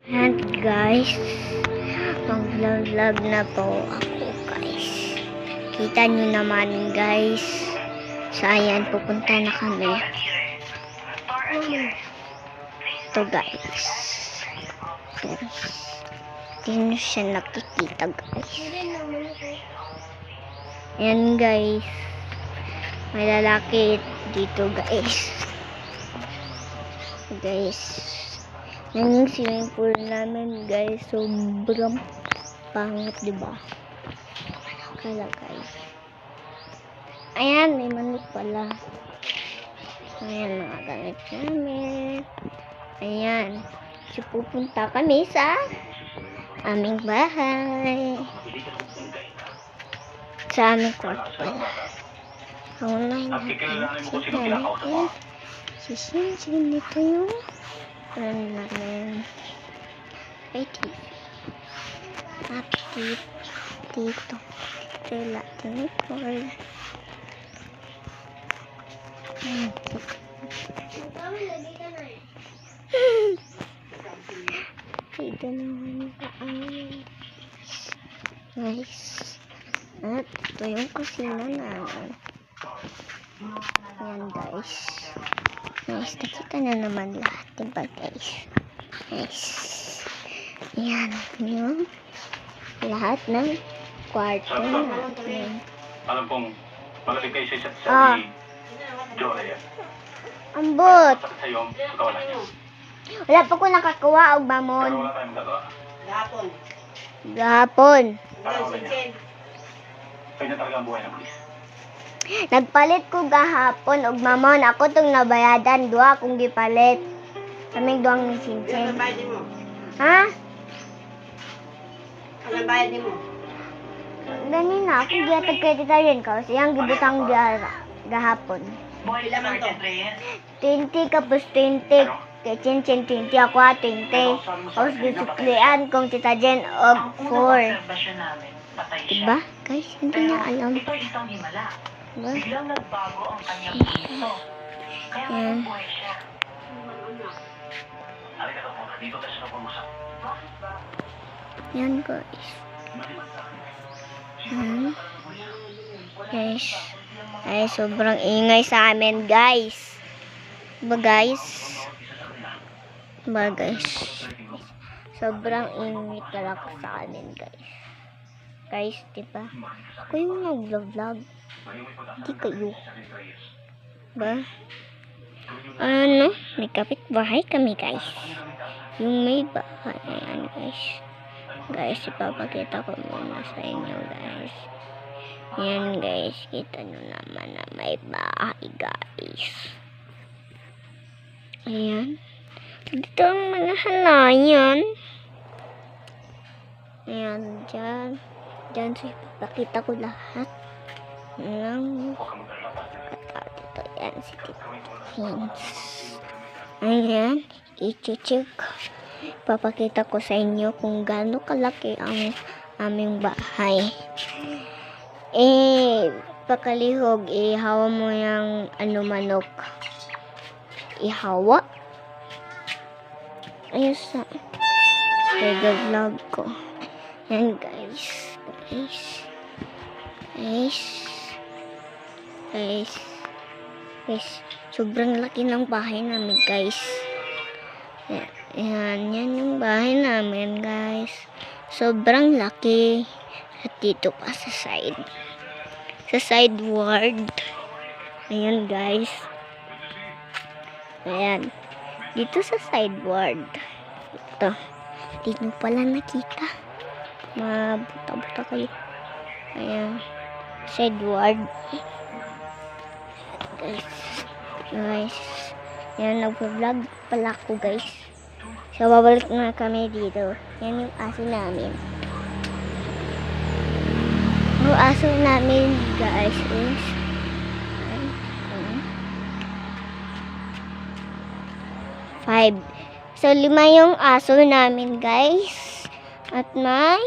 And guys, mag-vlog na po ako guys. Kita nyo naman guys. So ayan, pupunta na kami. Ito guys. Hindi nyo siya nakikita guys. Ayan guys. May lalaki dito guys. Guys. Yan yung swimming pool namin guys. Sobrang pangit diba? Kala guys. Ayan, may manok pala. Ayan mga gamit namin. Ayan. So pupunta kami sa aming bahay. Sa aming kwarto pala. Online natin. Sisinsin nito yung namin. Ay, akit dito. Tela, tinikol. Dito naman sa amin. Guys. At ito yung kusina namin. Ayan guys. Guys, nakita na naman lahat. Diba guys? Guys. Ayan yung lahat ng kwarto natin. Alam kong malapit kayo sa ni Jory. Ambot! Sa'yo, kawalan niya. Wala pa ko nakakuha og bamon. Pero wala tayong magagawa. Gahapon. Parang wala niya. Kaya na talaga ang buhay ng pulis. Nagpalit ko gahapon og mamon. Ako tong nabayadan. Dua akong gipalit. Kaming duang ni Sinchen. Ano bayad mo? Ha? Ano bayad mo? Gani na. Ako giyatag kredita rin ka. Siyang gibutang gahapon. Ilan man to? 20 kapos 20. Kay Chin 20. Ako 20. Tapos gisuklian kong tita Jen og 4. Diba? Guys, hindi na alam. Ito isang himala. Diba? Biglang nagbago ang kanyang puso. Kaya Yan. nabuhay siya. Halika ka muna. Dito tayo sa pag-usap. Yan guys. Guys. Ay, sobrang ingay sa amin guys. Diba guys? Diba guys? Sobrang ingay talaga sa amin guys. Guys, diba? Ako yung nag-vlog. Hindi kayo. Diba? Ano? May kapitbahay kami guys. Yung may bahay. Ayan guys. Guys, ipapakita ko muna sa inyo guys. Ayan guys. Kita nyo naman na may bahay guys. Ayan. Dito ang mga halayan. Ayan. Dyan. Diyan so ipapakita ko lahat ng dito yan si Tito Vince. Ayan, i-check. Ipapakita ko sa inyo kung gaano kalaki ang aming bahay. Pakalihog, ihawa mo yung manok. Ihawa. Ayos na. Vlog ko. Yan guys. Guys, sobrang laki ng bahay namin guys. Yan yung bahay namin guys. Sobrang laki. At dito pa sa side ward. Ayan guys. Ayan. Dito sa side ward. Ito. Di nyo pala nakita. Mabuta-buta kayo. Ayan. Side ward. Guys. Ayan, nag-vlog pala ako guys. So, babalik na kami dito. Yan yung aso namin. Yung aso namin guys is 5. So, 5 yung aso namin guys. At may